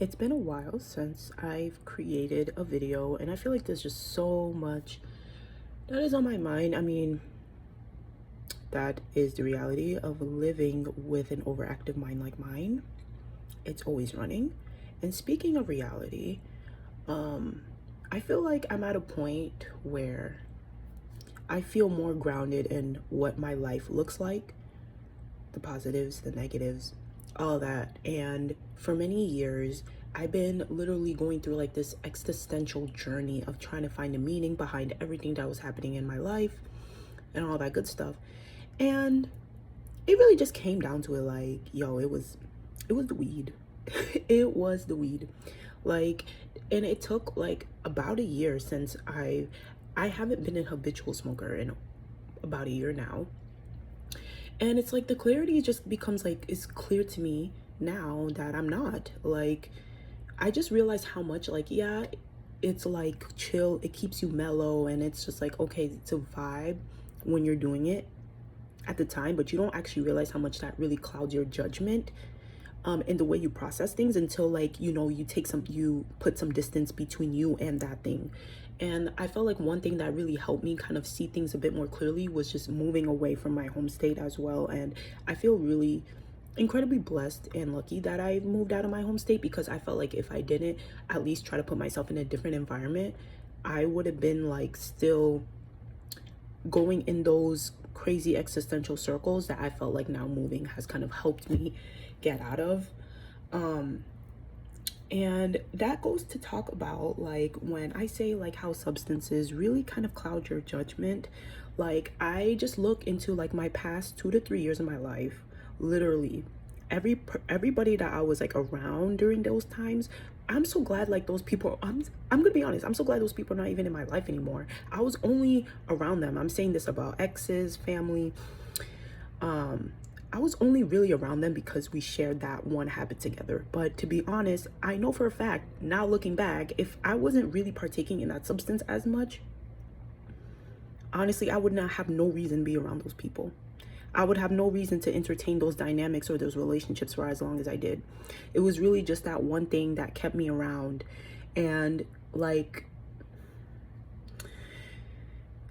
It's been a while since I've created a video, and I feel like there's just so much that is on my mind. I mean, that is the reality of living with an overactive mind like mine. It's always running. And speaking of reality, um, I feel like I'm at a point where I feel more grounded in what my life looks like, the positives, the negatives, all that. And for many years, I've been literally going through like this existential journey of trying to find a meaning behind everything that was happening in my life and all that good stuff. And it really just came down to it like, yo, it was the weed. It was the weed. Like, and it took like about a year since I haven't been a habitual smoker in about a year now. And it's like the clarity just becomes like, it's clear to me now that I'm not. Like, I just realized how much, like, yeah, it's like chill, it keeps you mellow, and it's just like, okay, it's a vibe when you're doing it at the time, but you don't actually realize how much that really clouds your judgment in the way you process things until, like, you put some distance between you and that thing. And I felt like one thing that really helped me kind of see things a bit more clearly was just moving away from my home state as well. And I feel really incredibly blessed and lucky that I moved out of my home state, because I felt like if I didn't at least try to put myself in a different environment, I would have been like still going in those crazy existential circles that I felt like now moving has kind of helped me get out of. Um, and that goes to talk about, like, when I say like how substances really kind of cloud your judgment. Like, I just look into like my past 2 to 3 years of my life, literally everybody that I was like around during those times. I'm so glad like those people, I'm gonna be honest, I'm so glad those people are not even in my life anymore. I was only around them. I'm saying this about exes, family. um I was only really around them because we shared that one habit together. But to be honest, I know for a fact, now looking back, if I wasn't really partaking in that substance as much, honestly, I would not have no reason to be around those people. I would have no reason to entertain those dynamics or those relationships for as long as I did. It was really just that one thing that kept me around. And like,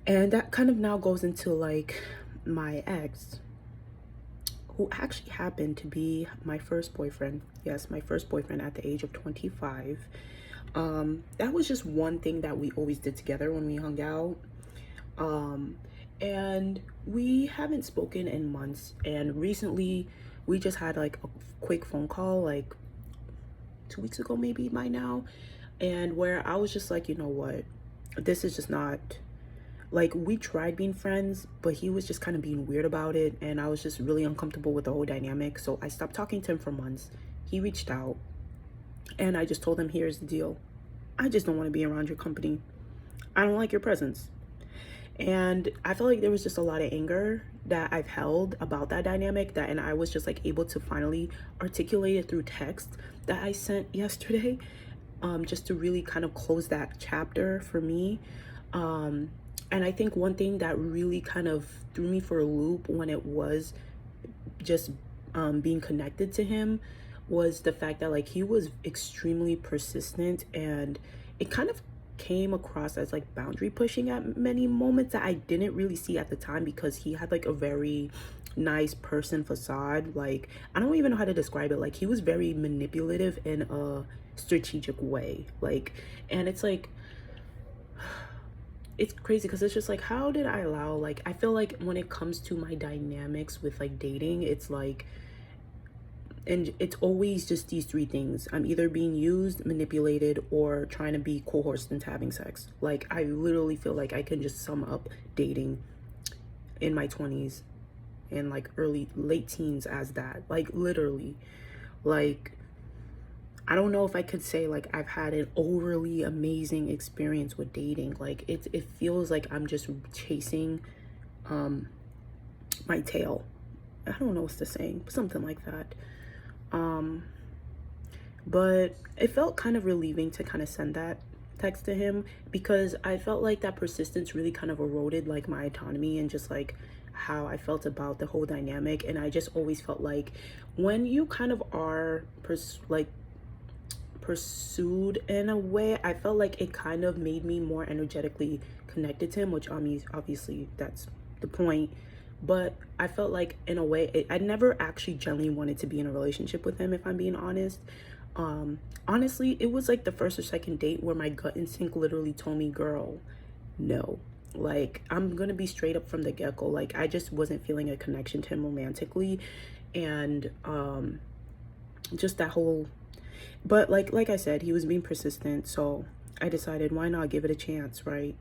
and that kind of now goes into like my ex, who actually happened to be my first boyfriend. Yes, my first boyfriend at the age of 25. That was just one thing that we always did together when we hung out. Um, and we haven't spoken in months. And recently, we just had like a quick phone call, like 2 weeks ago, maybe by now. And where I was just like, you know what? This is just not, like, we tried being friends, but he was just kind of being weird about it. And I was just really uncomfortable with the whole dynamic. So I stopped talking to him for months. He reached out and I just told him, here's the deal. I just don't want to be around your company. I don't like your presence. And I felt like there was just a lot of anger that I've held about that dynamic, and I was just like able to finally articulate it through text that I sent yesterday, just to really kind of close that chapter for me. And I think one thing that really kind of threw me for a loop when it was just being connected to him was the fact that like he was extremely persistent, and it kind of came across as like boundary pushing at many moments that I didn't really see at the time, because he had like a very nice person facade. Like, I don't even know how to describe it. Like, he was very manipulative in a strategic way. Like, and it's like, it's crazy because it's just like, how did I allow, like, I feel like when it comes to my dynamics with like dating, it's like, and it's always just these three things: I'm either being used, manipulated, or trying to be coerced into having sex. Like, I literally feel like I can just sum up dating in my 20s and like late teens as that. Like, literally. Like, I don't know if I could say like I've had an overly amazing experience with dating. Like, it feels like I'm just chasing my tail. I don't know what's the saying, but something like that. But it felt kind of relieving to kind of send that text to him, because I felt like that persistence really kind of eroded like my autonomy and just like how I felt about the whole dynamic. And I just always felt like when you kind of are like pursued in a way. I felt like it kind of made me more energetically connected to him, which obviously that's the point. But I felt like in a way, I never actually genuinely wanted to be in a relationship with him, if I'm being honest. Honestly, it was like the first or second date where my gut instinct literally told me, girl, no. Like, I'm gonna be straight up from the get-go. Like, I just wasn't feeling a connection to him romantically. And just that whole, but like I said, he was being persistent, so I decided, why not give it a chance, right?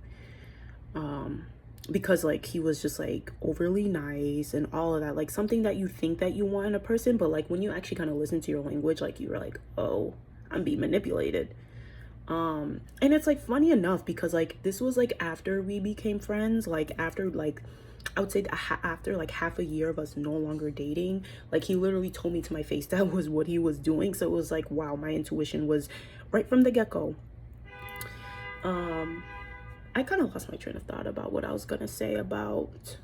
Because like he was just like overly nice and all of that, like something that you think that you want in a person, but like when you actually kind of listen to your language, like you were like, oh, I'm being manipulated. And it's like funny enough because like this was like after we became friends, like after like I would say after like half a year of us no longer dating. Like he literally told me to my face that was what he was doing. So it was like, wow, my intuition was right from the get-go. I kind of lost my train of thought about what I was gonna say about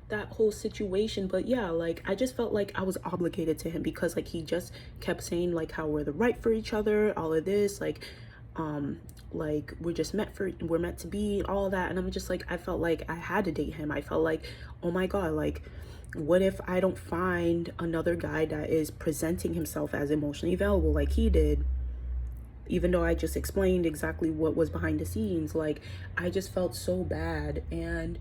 that whole situation, but yeah, like I just felt like I was obligated to him because like he just kept saying like how we're the right for each other, all of this, like we're meant to be, all of that. And I'm just like, I felt like I had to date him. I felt like, oh my god, like what if I don't find another guy that is presenting himself as emotionally available like he did, even though I just explained exactly what was behind the scenes. Like I just felt so bad. And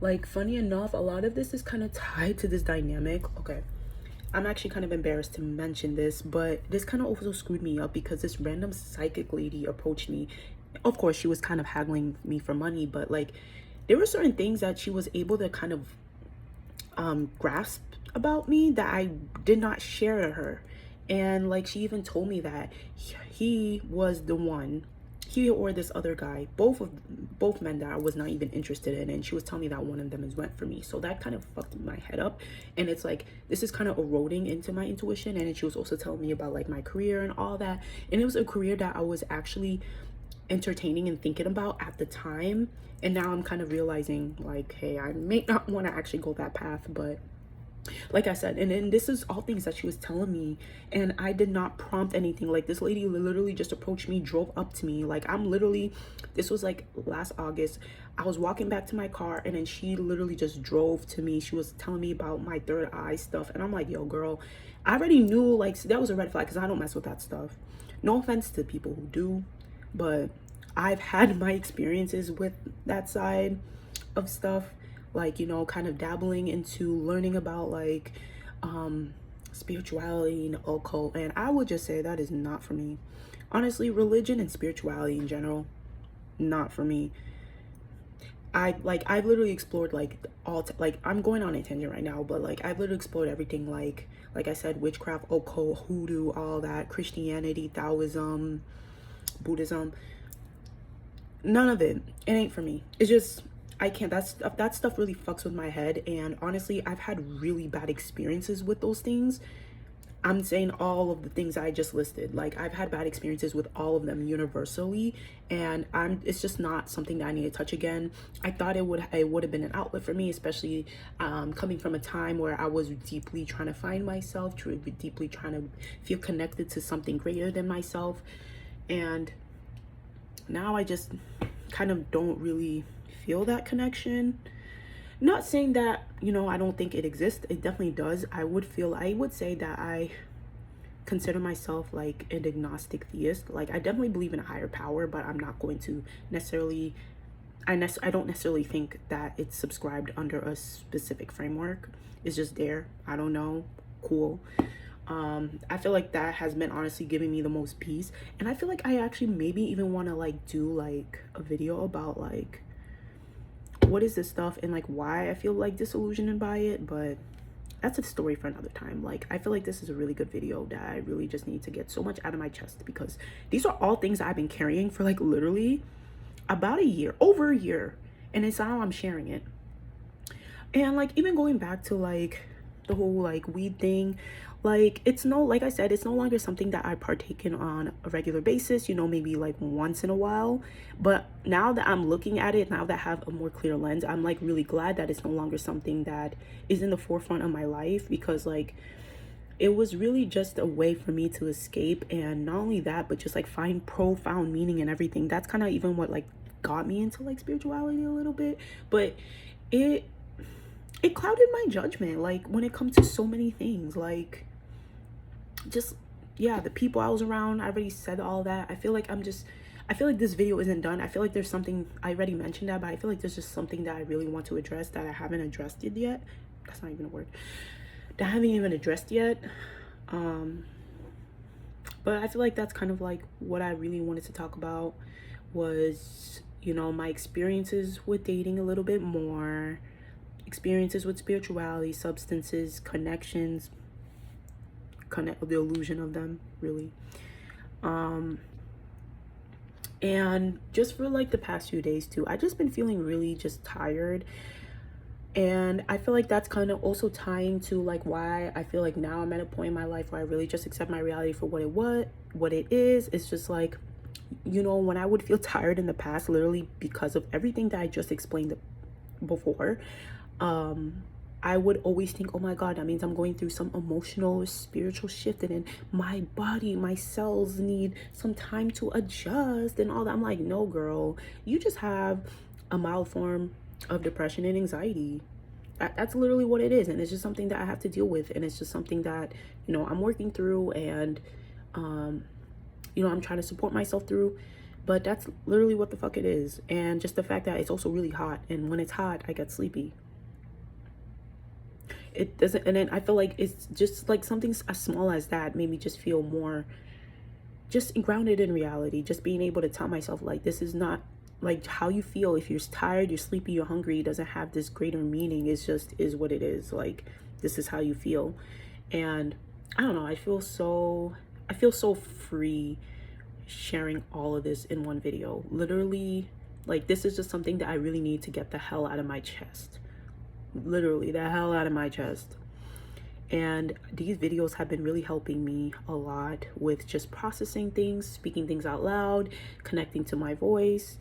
like funny enough, a lot of this is kind of tied to this dynamic. Okay, I'm actually kind of embarrassed to mention this, but this kind of also screwed me up because this random psychic lady approached me. Of course, she was kind of haggling me for money, but like there were certain things that she was able to kind of grasp about me that I did not share to her. And like she even told me that he was the one, he or this other guy, both men that I was not even interested in, and she was telling me that one of them is meant for me. So that kind of fucked my head up. And it's like this is kind of eroding into my intuition. And then she was also telling me about like my career and all that, and it was a career that I was actually entertaining and thinking about at the time. And now I'm kind of realizing like, hey, I may not want to actually go that path. But like I said, and then this is all things that she was telling me, and I did not prompt anything. Like this lady literally just approached me, drove up to me. Like I'm literally, this was like last August, I was walking back to my car, and then she literally just drove to me. She was telling me about my third eye stuff, and I'm like, yo girl, I already knew like that was a red flag because I don't mess with that stuff. No offense to people who do, but I've had my experiences with that side of stuff, like, you know, kind of dabbling into learning about like spirituality and occult, and I would just say that is not for me. Honestly, religion and spirituality in general, not for me. I've literally explored like like I'm going on a tangent right now, but like I've literally explored everything, like I said, witchcraft, occult, hoodoo, all that, Christianity, Taoism, Buddhism. None of it ain't for me. It's just I can't. That stuff really fucks with my head. And honestly, I've had really bad experiences with those things. I'm saying all of the things I just listed. Like I've had bad experiences with all of them universally, and it's just not something that I need to touch again. I thought it would have been an outlet for me, especially coming from a time where I was deeply trying to find myself, deeply trying to feel connected to something greater than myself. And now I just kind of don't really feel that connection. Not saying that, you know, I don't think it exists. It definitely does. I would say that I consider myself like an agnostic theist. Like I definitely believe in a higher power, but I'm not going to necessarily, I don't necessarily think that it's subscribed under a specific framework. It's just there. I don't know. Cool. I feel like that has been honestly giving me the most peace. And I feel like I actually maybe even want to like do like a video about like what is this stuff and like why I feel like disillusioned by it. But that's a story for another time. Like I feel like this is a really good video that I really just need to get so much out of my chest, because these are all things I've been carrying for like literally about a year, over a year, and it's now I'm sharing it. And like even going back to like the whole like weed thing, like like I said, it's no longer something that I partake in on a regular basis, you know, maybe like once in a while. But now that I'm looking at it, now that I have a more clear lens, I'm like really glad that it's no longer something that is in the forefront of my life, because like it was really just a way for me to escape, and not only that, but just like find profound meaning in everything. That's kind of even what like got me into like spirituality a little bit. But it it clouded my judgment, like when it comes to so many things, like just, yeah, the people I was around. I already said all that. I feel like this video isn't done. I feel like there's something, I already mentioned that, but I feel like there's just something that I really want to address that I haven't addressed it yet. That's not even a word. That I haven't even addressed yet. But I feel like that's kind of like what I really wanted to talk about, was, you know, my experiences with dating a little bit more, experiences with spirituality, substances, connections, the illusion of them, really. And just for like the past few days too, I just been feeling really just tired. And I feel like that's kind of also tying to like why I feel like now I'm at a point in my life where I really just accept my reality for what it is. It's just like, you know, when I would feel tired in the past, literally because of everything that I just explained before, I would always think, oh my God, that means I'm going through some emotional, spiritual shift, and then my body, my cells need some time to adjust and all that. I'm like, no, girl, you just have a mild form of depression and anxiety. That's literally what it is. And it's just something that I have to deal with. And it's just something that, you know, I'm working through, and, you know, I'm trying to support myself through. But that's literally what the fuck it is. And just the fact that it's also really hot. And when it's hot, I get sleepy. It doesn't, and then I feel like it's just like something as small as that made me just feel more just grounded in reality. Just being able to tell myself, like, this is not like how you feel. If you're tired, you're sleepy, you're hungry, it doesn't have this greater meaning. It's just is what it is. Like, this is how you feel. And I don't know, I feel so free sharing all of this in one video. Literally, like, this is just something that I really need to get the hell out of my chest. Literally the hell out of my chest. And these videos have been really helping me a lot with just processing things, speaking things out loud, connecting to my voice,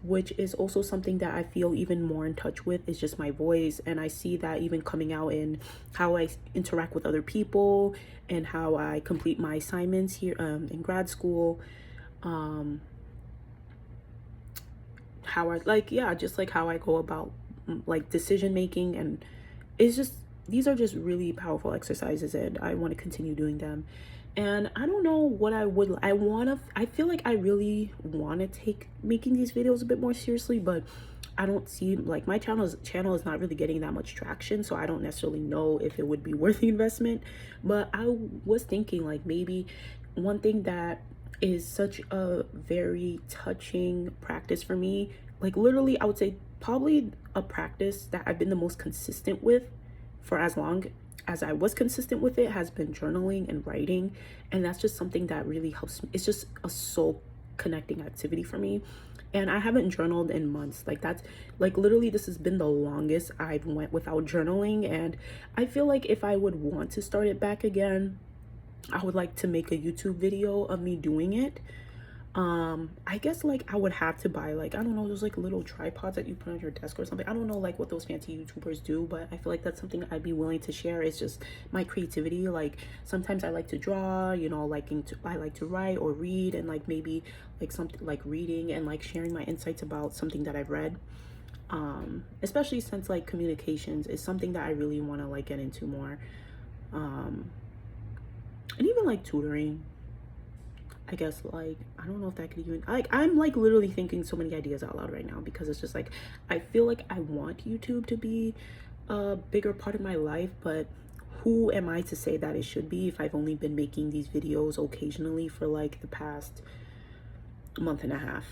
which is also something that I feel even more in touch with, is just my voice. And I see that even coming out in how I interact with other people and how I complete my assignments here in grad school. How I like, yeah, just like how I go about like decision making. And it's just, these are just really powerful exercises, and I want to continue doing them. And I don't know what I feel like I really want to take making these videos a bit more seriously, but I don't see, like, my channel is not really getting that much traction, so I don't necessarily know if it would be worth the investment. But I was thinking, like, maybe one thing that is such a very touching practice for me, like, literally I would say probably a practice that I've been the most consistent with for as long as I was consistent with it, has been journaling and writing. And that's just something that really helps me. It's just a soul connecting activity for me. And I haven't journaled in months. Like, that's like literally this has been the longest I've went without journaling. And I feel like if I would want to start it back again, I would like to make a YouTube video of me doing it. I guess like I would have to buy, like, I don't know, those like little tripods that you put on your desk or something. I don't know like what those fancy YouTubers do, but I feel like that's something I'd be willing to share. It's just my creativity. Like, sometimes I like to draw, you know, I like to write or read, and like maybe like something like reading and like sharing my insights about something that I've read. Especially since like communications is something that I really want to like get into more. And even like tutoring, I guess. Like, I don't know if that could even, like, I'm like literally thinking so many ideas out loud right now, because it's just like I feel like I want YouTube to be a bigger part of my life, but who am I to say that it should be if I've only been making these videos occasionally for like the past month and a half,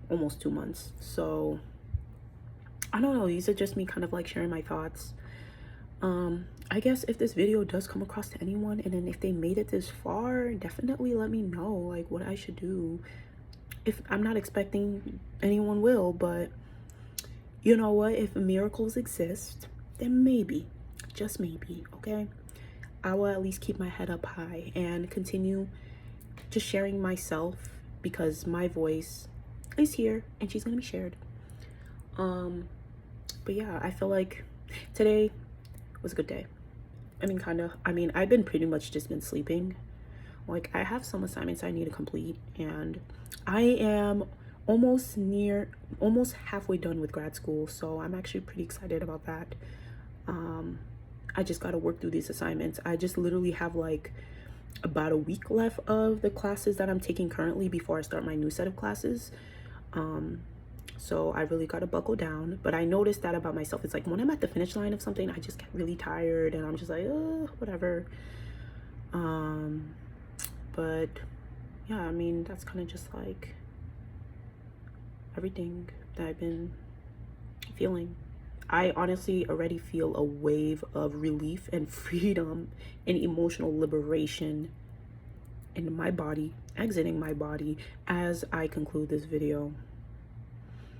almost 2 months. So I don't know, these are just me kind of like sharing my thoughts. I guess if this video does come across to anyone, and then if they made it this far, definitely let me know like what I should do. If I'm not expecting anyone will, but you know what, if miracles exist, then maybe, just maybe, okay, I will at least keep my head up high and continue just sharing myself, because my voice is here and she's gonna be shared. But yeah, I feel like today was a good day. I mean, kind of. I mean, I've been pretty much just been sleeping. Like, I have some assignments I need to complete, and I am almost halfway done with grad school, so I'm actually pretty excited about that. I just got to work through these assignments. I just literally have like about a week left of the classes that I'm taking currently before I start my new set of classes. So I really got to buckle down. But I noticed that about myself. It's like when I'm at the finish line of something, I just get really tired and I'm just like, whatever. But yeah, I mean, that's kind of just like everything that I've been feeling. I honestly already feel a wave of relief and freedom and emotional liberation in my body, exiting my body as I conclude this video.